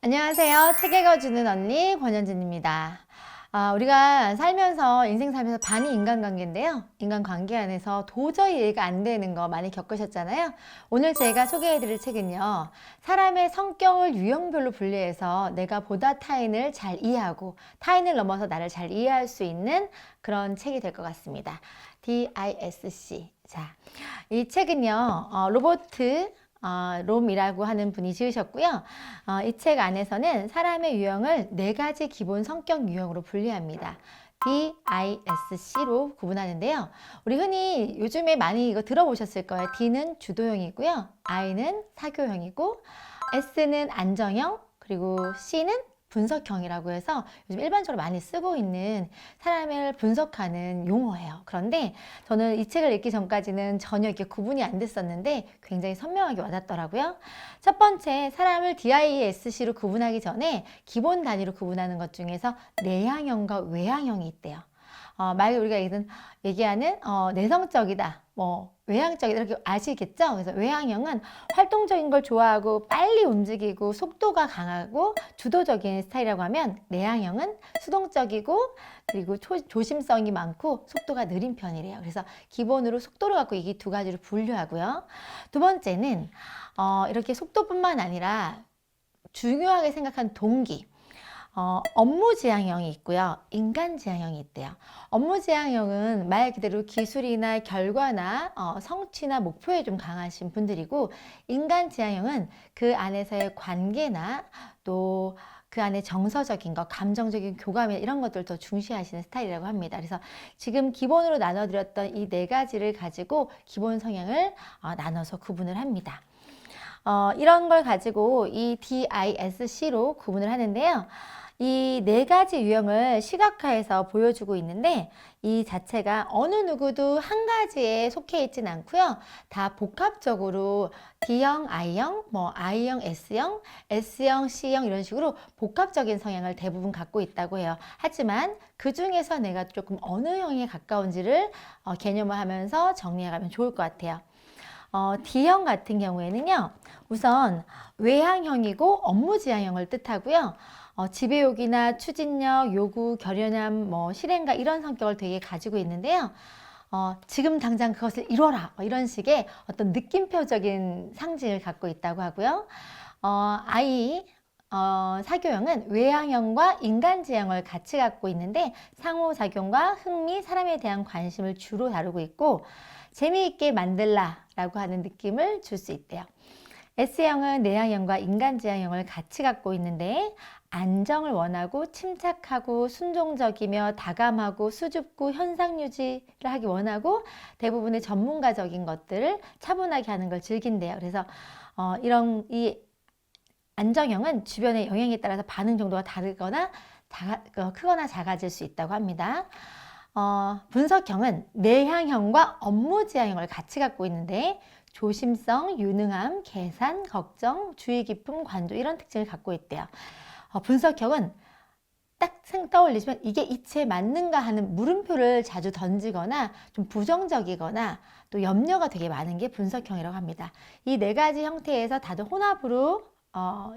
안녕하세요. 책 읽어주는 언니 권현진입니다. 우리가 살면서 인생 살면서 반이 인간관계인데요. 인간관계 안에서 도저히 이해가 안 되는 거 많이 겪으셨잖아요. 오늘 제가 소개해드릴 책은요. 사람의 성격을 유형별로 분리해서 내가 보다 타인을 잘 이해하고 타인을 넘어서 나를 잘 이해할 수 있는 그런 책이 될 것 같습니다. DISC. 자, 이 책은요. 로버트 롬이라고 하는 분이 지으셨고요. 이 책 안에서는 사람의 유형을 네 가지 기본 성격 유형으로 분리합니다. DISC로 구분하는데요. 우리 흔히 요즘에 많이 이거 들어보셨을 거예요. D는 주도형이고요. I는 사교형이고, S는 안정형, 그리고 C는 분석형이라고 해서 요즘 일반적으로 많이 쓰고 있는 사람을 분석하는 용어예요. 그런데 저는 이 책을 읽기 전까지는 전혀 이렇게 구분이 안 됐었는데 굉장히 선명하게 와닿더라고요. 첫 번째, 사람을 DISC로 구분하기 전에 기본 단위로 구분하는 것 중에서 내향형과 외향형이 있대요. 말 우리가 얘기하는 내성적이다, 외향적이다 이렇게 아시겠죠? 그래서 외향형은 활동적인 걸 좋아하고 빨리 움직이고 속도가 강하고 주도적인 스타일이라고 하면, 내향형은 수동적이고 그리고 조심성이 많고 속도가 느린 편이래요. 그래서 기본으로 속도를 갖고 이 두 가지를 분류하고요. 두 번째는 이렇게 속도뿐만 아니라 중요하게 생각한 동기, 업무 지향형이 있고요. 인간 지향형이 있대요. 업무 지향형은 말 그대로 기술이나 결과나 성취나 목표에 좀 강하신 분들이고, 인간 지향형은 그 안에서의 관계나 또 그 안에 정서적인 것, 감정적인 교감 이런 것들을 더 중시하시는 스타일이라고 합니다. 그래서 지금 기본으로 나눠드렸던 이 네 가지를 가지고 기본 성향을 나눠서 구분을 합니다. 이런 걸 가지고 이 DISC로 구분을 하는데요. 이 네 가지 유형을 시각화해서 보여주고 있는데, 이 자체가 어느 누구도 한 가지에 속해 있진 않고요. 다 복합적으로 D형, I형, I형, S형, S형, C형 이런 식으로 복합적인 성향을 대부분 갖고 있다고 해요. 하지만 그 중에서 내가 조금 어느 형에 가까운지를 개념화하면서 정리해가면 좋을 것 같아요. D형 같은 경우에는요, 우선 외향형이고 업무 지향형을 뜻하고요. 지배욕이나 추진력, 요구, 결연함, 실행가 이런 성격을 되게 가지고 있는데요. 지금 당장 그것을 이뤄라 이런 식의 어떤 느낌표적인 상징을 갖고 있다고 하고요. 사교형은 외향형과 인간 지향을 같이 갖고 있는데, 상호작용과 흥미, 사람에 대한 관심을 주로 다루고 있고, 재미있게 만들라 라고 하는 느낌을 줄 수 있대요. S형은 내향형과 인간 지향형을 같이 갖고 있는데, 안정을 원하고 침착하고 순종적이며 다감하고 수줍고 현상 유지를 하기 원하고, 대부분의 전문가적인 것들을 차분하게 하는 걸 즐긴대요. 그래서 이 안정형은 주변의 영향에 따라서 반응 정도가 다르거나 크거나 작아질 수 있다고 합니다. 분석형은 내향형과 업무 지향형을 같이 갖고 있는데, 조심성, 유능함, 계산, 걱정, 주의 깊음, 관조 이런 특징을 갖고 있대요. 분석형은 딱 떠올리시면 이게 이치에 맞는가 하는 물음표를 자주 던지거나 좀 부정적이거나 또 염려가 되게 많은 게 분석형이라고 합니다. 이 네 가지 형태에서 다들 혼합으로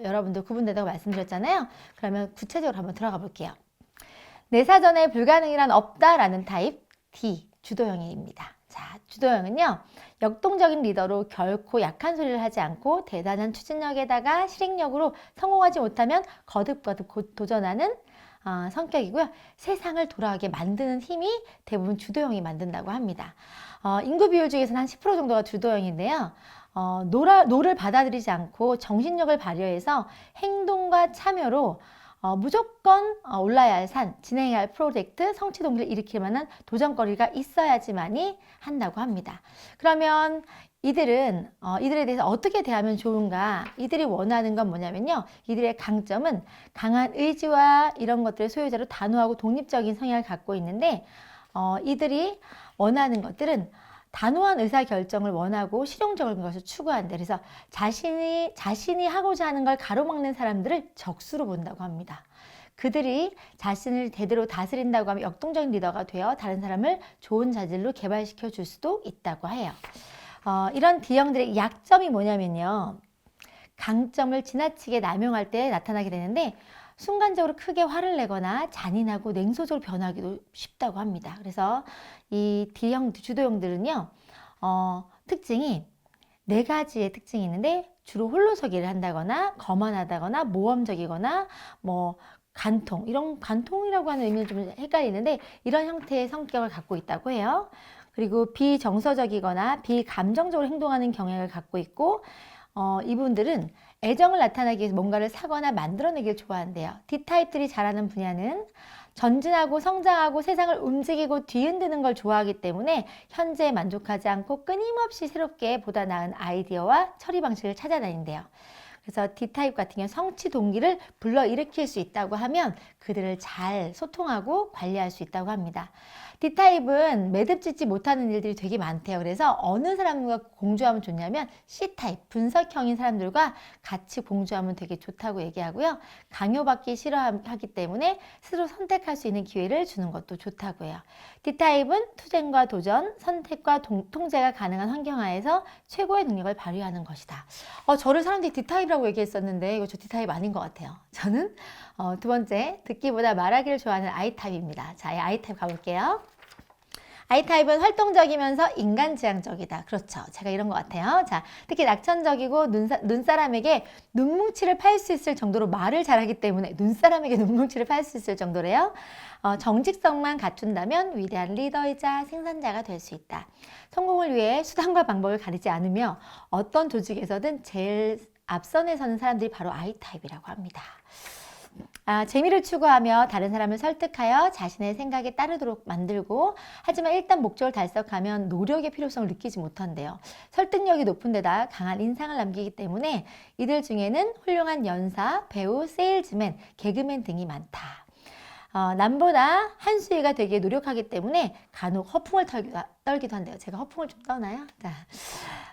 여러분들 구분된다고 말씀드렸잖아요. 그러면 구체적으로 한번 들어가 볼게요. 내 사전에 불가능이란 없다라는 타입 D, 주도형입니다. 자, 주도형은요, 역동적인 리더로 결코 약한 소리를 하지 않고 대단한 추진력에다가 실행력으로 성공하지 못하면 거듭거듭 도전하는 성격이고요. 세상을 돌아가게 만드는 힘이 대부분 주도형이 만든다고 합니다. 인구 비율 중에서는 한 10% 정도가 주도형인데요. 노를 받아들이지 않고 정신력을 발휘해서 행동과 참여로 무조건 올라야 할 산, 진행해야 할 프로젝트, 성취 동기를 일으킬 만한 도전거리가 있어야지만이 한다고 합니다. 그러면 이들에 대해서 어떻게 대하면 좋은가? 이들이 원하는 건 뭐냐면요, 이들의 강점은 강한 의지와 이런 것들의 소유자로 단호하고 독립적인 성향을 갖고 있는데, 이들이 원하는 것들은 단호한 의사결정을 원하고 실용적인 것을 추구한다. 그래서 자신이 하고자 하는 걸 가로막는 사람들을 적수로 본다고 합니다. 그들이 자신을 제대로 다스린다고 하면 역동적인 리더가 되어 다른 사람을 좋은 자질로 개발시켜 줄 수도 있다고 해요. 이런 D형들의 약점이 뭐냐면요, 강점을 지나치게 남용할 때 나타나게 되는데 순간적으로 크게 화를 내거나 잔인하고 냉소적으로 변하기도 쉽다고 합니다. 그래서 이 D형 주도형들은요, 특징이 네 가지의 특징이 있는데 주로 홀로서기를 한다거나 거만하다거나 모험적이거나 뭐 이런 간통이라고 하는 의미는 좀 헷갈리는데 이런 형태의 성격을 갖고 있다고 해요. 그리고 비정서적이거나 비감정적으로 행동하는 경향을 갖고 있고 이분들은 애정을 나타내기 위해서 뭔가를 사거나 만들어내길 좋아한대요. D타입들이 잘하는 분야는 전진하고 성장하고 세상을 움직이고 뒤흔드는 걸 좋아하기 때문에 현재에 만족하지 않고 끊임없이 새롭게 보다 나은 아이디어와 처리 방식을 찾아다닌대요. 그래서 D타입 같은 경우 성취 동기를 불러일으킬 수 있다고 하면 그들을 잘 소통하고 관리할 수 있다고 합니다. D타입은 매듭짓지 못하는 일들이 되게 많대요. 그래서 어느 사람과 공조하면 좋냐면 C타입, 분석형인 사람들과 같이 공조하면 되게 좋다고 얘기하고요. 강요받기 싫어하기 때문에 스스로 선택할 수 있는 기회를 주는 것도 좋다고 해요. D타입은 투쟁과 도전, 선택과 통제가 가능한 환경하에서 최고의 능력을 발휘하는 것이다. 저를 사람들이 D타입이라고 얘기했었는데 이거 저 D타입 아닌 것 같아요. 저는 두 번째, 듣기보다 말하기를 좋아하는 I타입입니다. 자, 이 I타입 가볼게요. I타입은 활동적이면서 인간지향적이다. 그렇죠. 제가 이런 것 같아요. 자, 특히 낙천적이고 눈사람에게 눈뭉치를 팔 수 있을 정도로 말을 잘하기 때문에 눈사람에게 눈뭉치를 팔 수 있을 정도래요. 정직성만 갖춘다면 위대한 리더이자 생산자가 될 수 있다. 성공을 위해 수단과 방법을 가리지 않으며 어떤 조직에서든 제일 앞선에 서는 사람들이 바로 I타입이라고 합니다. 재미를 추구하며 다른 사람을 설득하여 자신의 생각에 따르도록 만들고 하지만 일단 목적을 달성하면 노력의 필요성을 느끼지 못한대요. 설득력이 높은 데다 강한 인상을 남기기 때문에 이들 중에는 훌륭한 연사, 배우, 세일즈맨, 개그맨 등이 많다. 남보다 한수위가 되게 노력하기 때문에 간혹 허풍을 떨기도 한대요. 제가 허풍을 좀 떠나요? 자,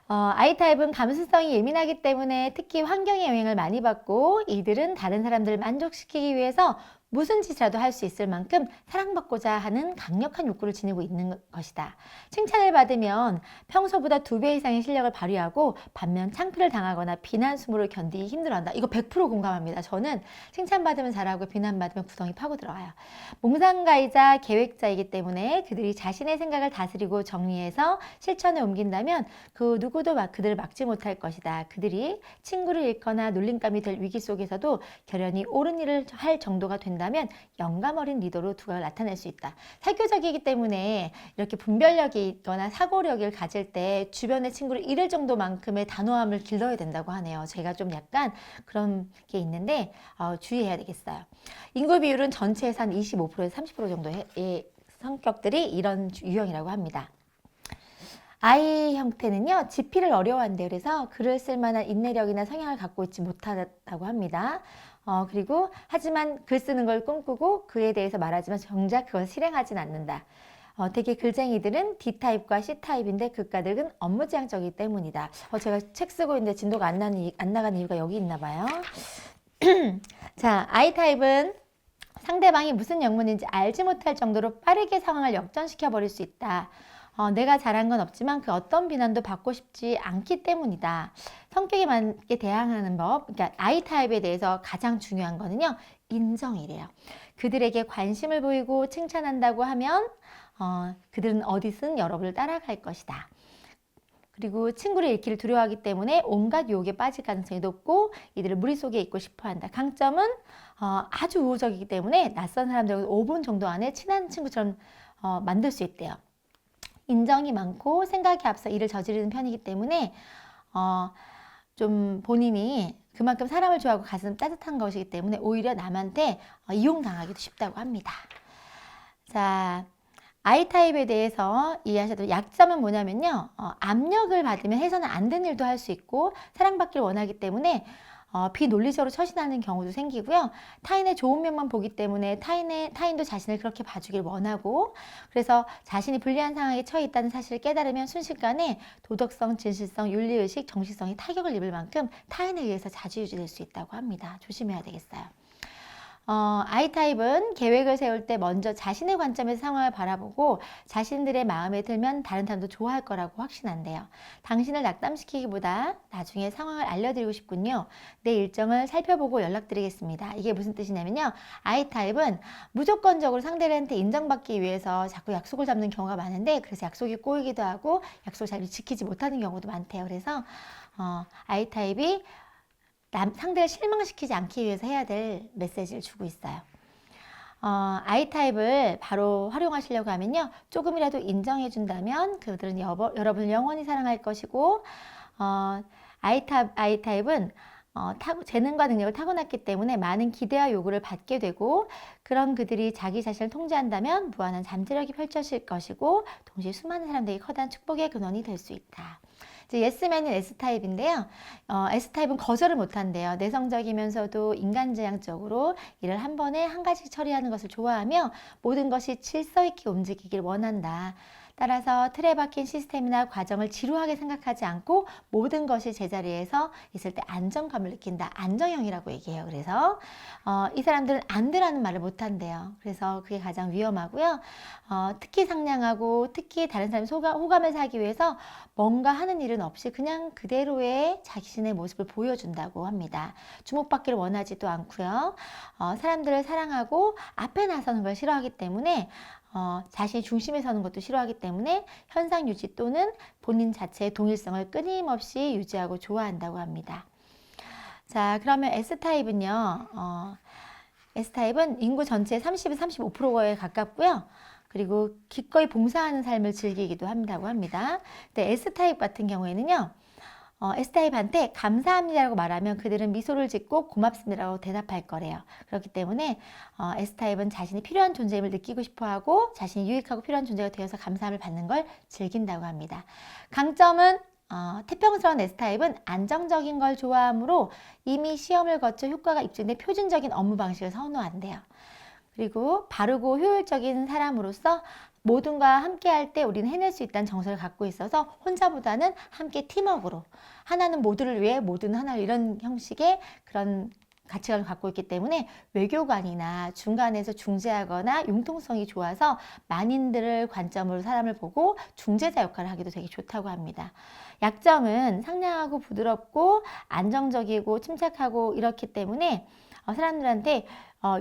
I타입은 감수성이 예민하기 때문에 특히 환경의 영향을 많이 받고 이들은 다른 사람들을 만족시키기 위해서 무슨 짓이라도 할 수 있을 만큼 사랑받고자 하는 강력한 욕구를 지니고 있는 것이다. 칭찬을 받으면 평소보다 2배 이상의 실력을 발휘하고 반면 창피를 당하거나 비난 수모를 견디기 힘들어한다. 이거 100% 공감합니다. 저는 칭찬받으면 잘하고 비난받으면 구덩이 파고 들어가요. 몽상가이자 계획자이기 때문에 그들이 자신의 생각을 다스리고 정리해서 실천에 옮긴다면 그 누구도 그들을 막지 못할 것이다. 그들이 친구를 잃거나 놀림감이 될 위기 속에서도 결연히 옳은 일을 할 정도가 된다면 영감 어린 리더로 두각을 나타낼 수 있다. 사교적이기 때문에 이렇게 분별력이 있거나 사고력을 가질 때 주변의 친구를 잃을 정도만큼의 단호함을 길러야 된다고 하네요. 제가 좀 약간 그런 게 있는데 주의해야 되겠어요. 인구 비율은 전체에서 한 25%에서 30% 정도의 성격들이 이런 유형이라고 합니다. I 형태는요, 지피를 어려워한대요. 그래서 글을 쓸 만한 인내력이나 성향을 갖고 있지 못하다고 합니다. 그리고 하지만 글 쓰는 걸 꿈꾸고 그에 대해서 말하지만 정작 그걸 실행하진 않는다. 되게 글쟁이들은 D타입과 C타입인데 극가득은 업무지향적이기 때문이다. 제가 책 쓰고 있는데 진도가 안 나가는 이유가 여기 있나 봐요. 자, I타입은 상대방이 무슨 영문인지 알지 못할 정도로 빠르게 상황을 역전시켜 버릴 수 있다. 내가 잘한 건 없지만 그 어떤 비난도 받고 싶지 않기 때문이다. 성격에 맞게 대항하는 법, 그러니까 I타입에 대해서 가장 중요한 거는요, 인정이래요. 그들에게 관심을 보이고 칭찬한다고 하면 그들은 어디든 여러분을 따라갈 것이다. 그리고 친구를 잃기를 두려워하기 때문에 온갖 유혹에 빠질 가능성이 높고 이들을 무릿속에 있고 싶어한다. 강점은 아주 우호적이기 때문에 낯선 사람들과 5분 정도 안에 친한 친구처럼 만들 수 있대요. 인정이 많고 생각에 앞서 일을 저지르는 편이기 때문에 좀 본인이 그만큼 사람을 좋아하고 가슴 따뜻한 것이기 때문에 오히려 남한테 이용당하기도 쉽다고 합니다. 자, I타입에 대해서 이해하셔도 약점은 뭐냐면요. 압력을 받으면 해서는 안 되는 일도 할 수 있고 사랑받기를 원하기 때문에 비논리적으로 처신하는 경우도 생기고요. 타인의 좋은 면만 보기 때문에 타인도 자신을 그렇게 봐주길 원하고 그래서 자신이 불리한 상황에 처해 있다는 사실을 깨달으면 순식간에 도덕성, 진실성, 윤리의식, 정신성이 타격을 입을 만큼 타인에 의해서 자주유지될 수 있다고 합니다. 조심해야 되겠어요. I타입은 계획을 세울 때 먼저 자신의 관점에서 상황을 바라보고 자신들의 마음에 들면 다른 사람도 좋아할 거라고 확신한대요. 당신을 낙담시키기보다 나중에 상황을 알려드리고 싶군요. 내 일정을 살펴보고 연락드리겠습니다. 이게 무슨 뜻이냐면요. I타입은 무조건적으로 상대한테 인정받기 위해서 자꾸 약속을 잡는 경우가 많은데 그래서 약속이 꼬이기도 하고 약속을 잘 지키지 못하는 경우도 많대요. 그래서 I타입이 상대를 실망시키지 않기 위해서 해야 될 메시지를 주고 있어요. I타입을 바로 활용하시려고 하면요. 조금이라도 인정해준다면 그들은 여러분을 영원히 사랑할 것이고 I타입은 재능과 능력을 타고났기 때문에 많은 기대와 요구를 받게 되고 그런 그들이 자기 자신을 통제한다면 무한한 잠재력이 펼쳐질 것이고 동시에 수많은 사람들에게 커다란 축복의 근원이 될 수 있다. 이제 예스맨인 S타입인데요. S타입은 거절을 못한대요. 내성적이면서도 인간지향적으로 일을 한 번에 한 가지 처리하는 것을 좋아하며 모든 것이 질서 있게 움직이길 원한다. 따라서 틀에 박힌 시스템이나 과정을 지루하게 생각하지 않고 모든 것이 제자리에서 있을 때 안정감을 느낀다. 안정형이라고 얘기해요. 그래서 이 사람들은 안 되라는 말을 못한대요. 그래서 그게 가장 위험하고요. 특히 상냥하고 특히 다른 사람의 호감을 사기 위해서 뭔가 하는 일은 없이 그냥 그대로의 자신의 모습을 보여준다고 합니다. 주목받기를 원하지도 않고요. 사람들을 사랑하고 앞에 나서는 걸 싫어하기 때문에 자신이 중심에 서는 것도 싫어하기 때문에 현상 유지 또는 본인 자체의 동일성을 끊임없이 유지하고 좋아한다고 합니다. 자, 그러면 S타입은요. S타입은 인구 전체의 30에서 35%에 가깝고요. 그리고 기꺼이 봉사하는 삶을 즐기기도 한다고 합니다. 근데 S타입 같은 경우에는요. S타입한테 감사합니다라고 말하면 그들은 미소를 짓고 고맙습니다라고 대답할 거래요. 그렇기 때문에 S타입은 자신이 필요한 존재임을 느끼고 싶어하고 자신이 유익하고 필요한 존재가 되어서 감사함을 받는 걸 즐긴다고 합니다. 강점은 태평스러운 S타입은 안정적인 걸 좋아하므로 이미 시험을 거쳐 효과가 입증된 표준적인 업무 방식을 선호한대요. 그리고 바르고 효율적인 사람으로서 모든과 함께 할 때 우리는 해낼 수 있다는 정서를 갖고 있어서 혼자보다는 함께 팀워크로 하나는 모두를 위해 모두는 하나를 이런 형식의 그런 가치관을 갖고 있기 때문에 외교관이나 중간에서 중재하거나 융통성이 좋아서 만인들을 관점으로 사람을 보고 중재자 역할을 하기도 되게 좋다고 합니다. 약점은 상냥하고 부드럽고 안정적이고 침착하고 이렇기 때문에 사람들한테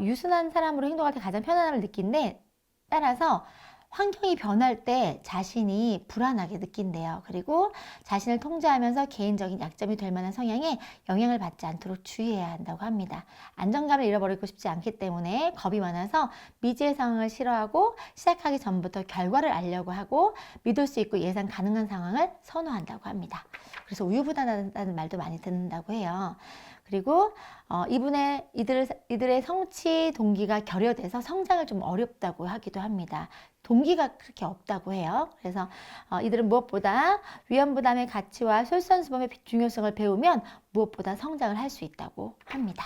유순한 사람으로 행동할 때 가장 편안함을 느낀데 따라서 환경이 변할 때 자신이 불안하게 느낀대요. 그리고 자신을 통제하면서 개인적인 약점이 될 만한 성향에 영향을 받지 않도록 주의해야 한다고 합니다. 안정감을 잃어버리고 싶지 않기 때문에 겁이 많아서 미지의 상황을 싫어하고 시작하기 전부터 결과를 알려고 하고 믿을 수 있고 예상 가능한 상황을 선호한다고 합니다. 그래서 우유부단하다는 말도 많이 듣는다고 해요. 그리고 이들의 성취 동기가 결여돼서 성장을 좀 어렵다고 하기도 합니다. 동기가 그렇게 없다고 해요. 그래서 이들은 무엇보다 위험부담의 가치와 솔선수범의 중요성을 배우면 무엇보다 성장을 할 수 있다고 합니다.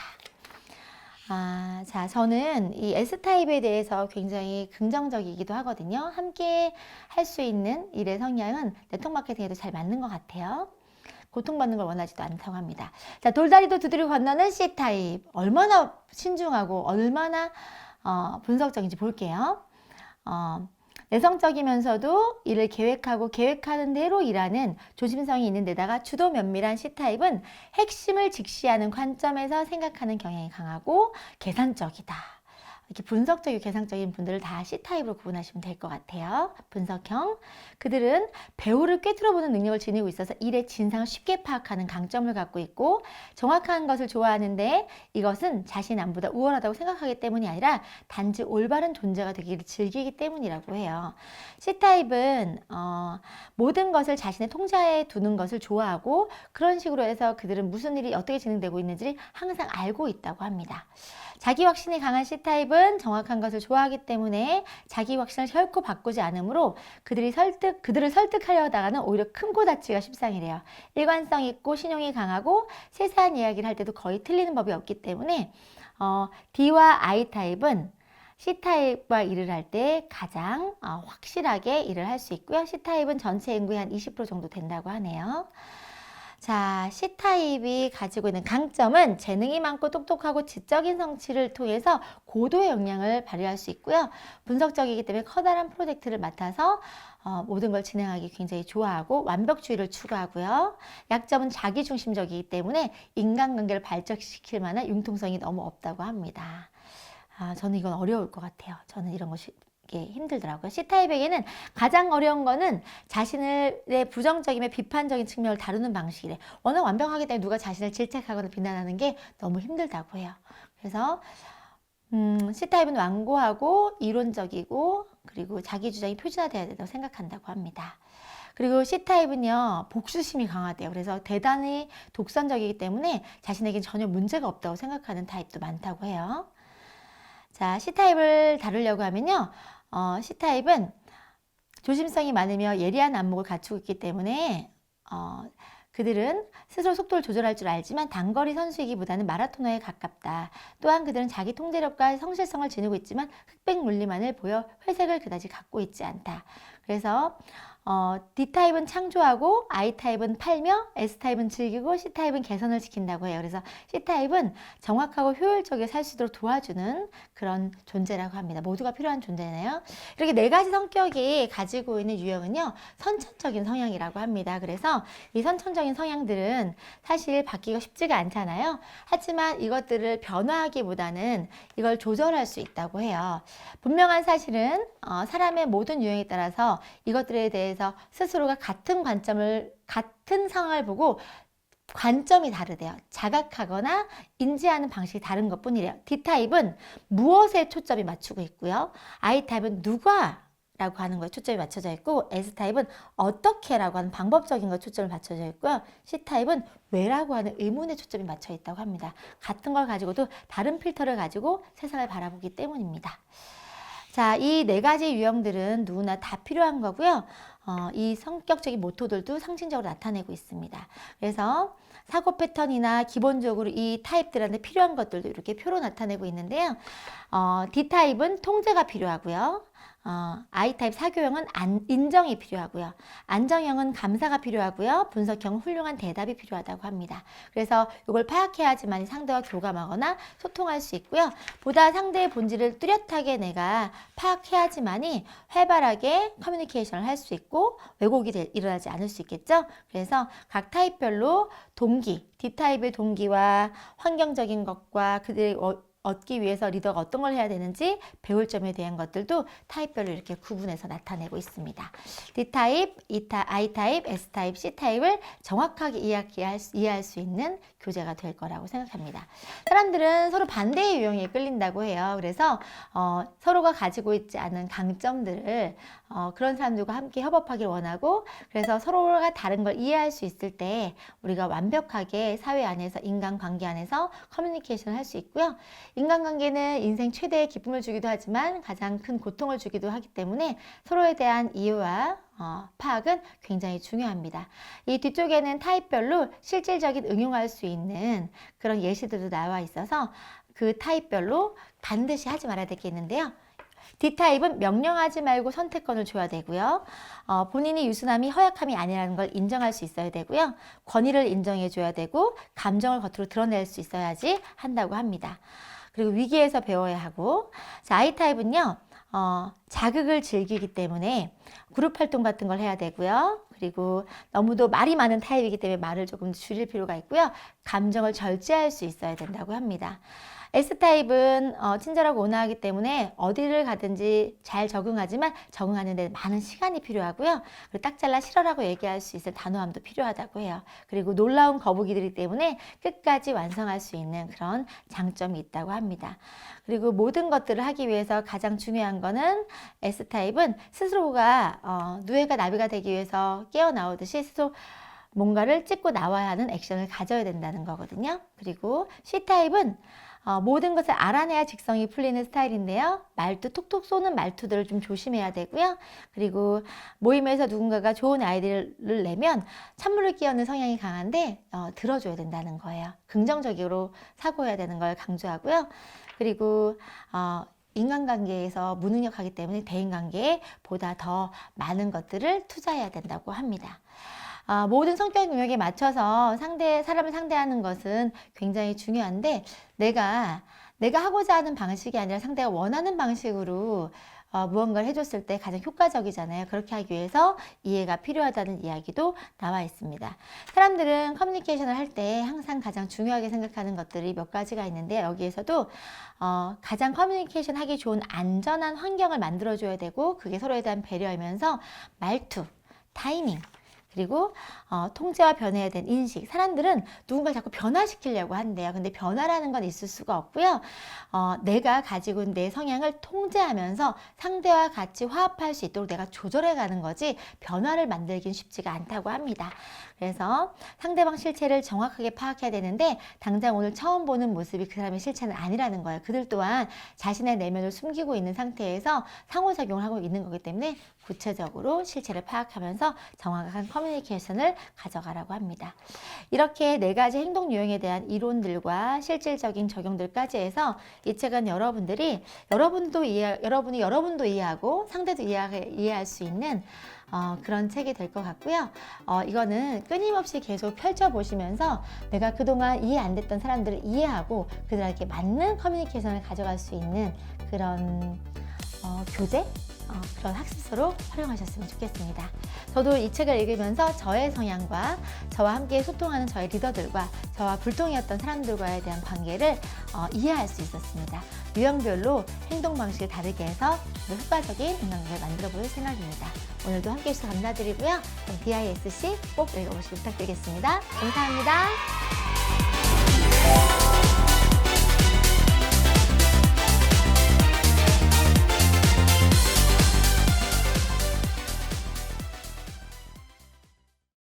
자, 저는 이 S타입에 대해서 굉장히 긍정적이기도 하거든요. 함께 할 수 있는 일의 성향은 네트워크 마케팅에도 잘 맞는 것 같아요. 고통받는 걸 원하지도 않다고 합니다. 자, 돌다리도 두드리고 건너는 C타입. 얼마나 신중하고 얼마나 분석적인지 볼게요. 내성적이면서도 일을 계획하고 계획하는 대로 일하는 조심성이 있는 데다가 주도 면밀한 C타입은 핵심을 직시하는 관점에서 생각하는 경향이 강하고 계산적이다. 이렇게 분석적이고 계산적인 분들을 다 C타입으로 구분하시면 될 것 같아요. 분석형. 그들은 배후를 꿰뚫어보는 능력을 지니고 있어서 일의 진상을 쉽게 파악하는 강점을 갖고 있고 정확한 것을 좋아하는데 이것은 자신 안보다 우월하다고 생각하기 때문이 아니라 단지 올바른 존재가 되기를 즐기기 때문이라고 해요. C타입은 모든 것을 자신의 통제하에 두는 것을 좋아하고 그런 식으로 해서 그들은 무슨 일이 어떻게 진행되고 있는지를 항상 알고 있다고 합니다. 자기 확신이 강한 C타입은 정확한 것을 좋아하기 때문에 자기 확신을 결코 바꾸지 않으므로 그들을 설득하려 하다가는 오히려 큰 코 다치기가 십상이래요. 일관성 있고 신용이 강하고 세세한 이야기를 할 때도 거의 틀리는 법이 없기 때문에 D와 I타입은 C타입과 일을 할 때 가장 확실하게 일을 할 수 있고요. C타입은 전체 인구의 한 20% 정도 된다고 하네요. 자, C타입이 가지고 있는 강점은 재능이 많고 똑똑하고 지적인 성취를 통해서 고도의 역량을 발휘할 수 있고요. 분석적이기 때문에 커다란 프로젝트를 맡아서 모든 걸 진행하기 굉장히 좋아하고 완벽주의를 추구하고요. 약점은 자기중심적이기 때문에 인간관계를 발전시킬 만한 융통성이 너무 없다고 합니다. 저는 이건 어려울 것 같아요. 저는 이런 것이 이게 힘들더라고요. C타입에게는 가장 어려운 거는 자신의 부정적이며 비판적인 측면을 다루는 방식이래. 워낙 완벽하기 때문에 누가 자신을 질책하거나 비난하는 게 너무 힘들다고 해요. 그래서 C타입은 완고하고 이론적이고 그리고 자기 주장이 표준화돼야 된다고 생각한다고 합니다. 그리고 C타입은요, 복수심이 강하대요. 그래서 대단히 독선적이기 때문에 자신에겐 전혀 문제가 없다고 생각하는 타입도 많다고 해요. 자, C타입을 다루려고 하면요, C타입은 조심성이 많으며 예리한 안목을 갖추고 있기 때문에 그들은 스스로 속도를 조절할 줄 알지만 단거리 선수이기보다는 마라토너에 가깝다. 또한 그들은 자기 통제력과 성실성을 지니고 있지만 흑백 논리만을 보여 회색을 그다지 갖고 있지 않다. 그래서 D타입은 창조하고 I타입은 팔며 S타입은 즐기고 C타입은 개선을 지킨다고 해요. 그래서 C타입은 정확하고 효율적이게 살 수 있도록 도와주는 그런 존재라고 합니다. 모두가 필요한 존재네요. 이렇게 네 가지 성격이 가지고 있는 유형은요, 선천적인 성향이라고 합니다. 그래서 이 선천적인 성향들은 사실 바뀌기가 쉽지가 않잖아요. 하지만 이것들을 변화하기보다는 이걸 조절할 수 있다고 해요. 분명한 사실은 사람의 모든 유형에 따라서 이것들에 대해서 스스로가 같은 상황을 보고 관점이 다르대요. 자각하거나 인지하는 방식이 다른 것 뿐이래요. D타입은 무엇에 초점이 맞추고 있고요. I타입은 누가 라고 하는 거에 초점이 맞춰져 있고, S타입은 어떻게 라고 하는 방법적인 거에 초점을 맞춰져 있고요. C타입은 왜라고 하는 의문에 초점이 맞춰 있다고 합니다. 같은 걸 가지고도 다른 필터를 가지고 세상을 바라보기 때문입니다. 자, 이 네 가지 유형들은 누구나 다 필요한 거고요. 이 성격적인 모토들도 상징적으로 나타내고 있습니다. 그래서 사고 패턴이나 기본적으로 이 타입들한테 필요한 것들도 이렇게 표로 나타내고 있는데요. D타입은 통제가 필요하고요. I타입 사교형은 인정이 필요하고요. 안정형은 감사가 필요하고요. 분석형은 훌륭한 대답이 필요하다고 합니다. 그래서 이걸 파악해야지만 상대와 교감하거나 소통할 수 있고요. 보다 상대의 본질을 뚜렷하게 내가 파악해야지만이 활발하게 커뮤니케이션을 할 수 있고 왜곡이 일어나지 않을 수 있겠죠. 그래서 각 타입별로 동기, D타입의 동기와 환경적인 것과 그들의 얻기 위해서 리더가 어떤 걸 해야 되는지 배울 점에 대한 것들도 타입별로 이렇게 구분해서 나타내고 있습니다. D타입, I타입, S타입, C타입을 정확하게 이해할 수 있는 교재가 될 거라고 생각합니다. 사람들은 서로 반대의 유형에 끌린다고 해요. 그래서 서로가 가지고 있지 않은 강점들을 그런 사람들과 함께 협업하길 원하고, 그래서 서로가 다른 걸 이해할 수 있을 때 우리가 완벽하게 사회 안에서 인간관계 안에서 커뮤니케이션을 할 수 있고요. 인간관계는 인생 최대의 기쁨을 주기도 하지만 가장 큰 고통을 주기도 하기 때문에 서로에 대한 이해와 파악은 굉장히 중요합니다. 이 뒤쪽에는 타입별로 실질적인 응용할 수 있는 그런 예시들도 나와 있어서 그 타입별로 반드시 하지 말아야 될 게 있는데요. D타입은 명령하지 말고 선택권을 줘야 되고요. 본인이 유순함이 허약함이 아니라는 걸 인정할 수 있어야 되고요. 권위를 인정해 줘야 되고 감정을 겉으로 드러낼 수 있어야지 한다고 합니다. 그리고 위기에서 배워야 하고, 자, I타입은요, 자극을 즐기기 때문에 그룹 활동 같은 걸 해야 되고요. 그리고 너무도 말이 많은 타입이기 때문에 말을 조금 줄일 필요가 있고요. 감정을 절제할 수 있어야 된다고 합니다. S타입은 친절하고 온화하기 때문에 어디를 가든지 잘 적응하지만 적응하는 데 많은 시간이 필요하고요. 그리고 딱 잘라 싫어라고 얘기할 수 있을 단호함도 필요하다고 해요. 그리고 놀라운 거북이들이기 때문에 끝까지 완성할 수 있는 그런 장점이 있다고 합니다. 그리고 모든 것들을 하기 위해서 가장 중요한 거는 S타입은 스스로가 누에가 나비가 되기 위해서 깨어나오듯이 스스로 뭔가를 찝고 나와야 하는 액션을 가져야 된다는 거거든요. 그리고 C타입은 모든 것을 알아내야 직성이 풀리는 스타일인데요. 말도 톡톡 쏘는 말투들을 좀 조심해야 되고요. 그리고 모임에서 누군가가 좋은 아이디어를 내면 찬물을 끼얹는 성향이 강한데 들어줘야 된다는 거예요. 긍정적으로 사고해야 되는 걸 강조하고요. 그리고 인간관계에서 무능력하기 때문에 대인관계에 보다 더 많은 것들을 투자해야 된다고 합니다. 모든 성격 능력에 맞춰서 사람을 상대하는 것은 굉장히 중요한데 내가 하고자 하는 방식이 아니라 상대가 원하는 방식으로 무언가를 해줬을 때 가장 효과적이잖아요. 그렇게 하기 위해서 이해가 필요하다는 이야기도 나와 있습니다. 사람들은 커뮤니케이션을 할 때 항상 가장 중요하게 생각하는 것들이 몇 가지가 있는데 여기에서도 가장 커뮤니케이션 하기 좋은 안전한 환경을 만들어줘야 되고 그게 서로에 대한 배려이면서 말투, 타이밍, 그리고 통제와 변화에 대한 인식. 사람들은 누군가를 자꾸 변화시키려고 한대요. 근데 변화라는 건 있을 수가 없고요. 내가 가지고 있는 내 성향을 통제하면서 상대와 같이 화합할 수 있도록 내가 조절해 가는 거지 변화를 만들긴 쉽지가 않다고 합니다. 그래서 상대방 실체를 정확하게 파악해야 되는데 당장 오늘 처음 보는 모습이 그 사람의 실체는 아니라는 거예요. 그들 또한 자신의 내면을 숨기고 있는 상태에서 상호작용을 하고 있는 거기 때문에 구체적으로 실체를 파악하면서 정확한 커뮤니케이션을 가져가라고 합니다. 이렇게 4가지 행동 유형에 대한 이론들과 실질적인 적용들까지 해서 이 책은 여러분이 여러분도 이해하고 상대도 이해할 수 있는 그런 책이 될 것 같고요. 이거는 끊임없이 계속 펼쳐보시면서 내가 그동안 이해 안 됐던 사람들을 이해하고 그들에게 맞는 커뮤니케이션을 가져갈 수 있는 그런 교재? 그런 학습서로 활용하셨으면 좋겠습니다. 저도 이 책을 읽으면서 저의 성향과 저와 함께 소통하는 저의 리더들과 저와 불통이었던 사람들과에 대한 관계를 이해할 수 있었습니다. 유형별로 행동 방식을 다르게 해서 효과적인 인간관계를 만들어 볼 생각입니다. 오늘도 함께 해주셔서 감사드리고요. 그럼 DISC 꼭 읽어보시기 부탁드리겠습니다. 감사합니다.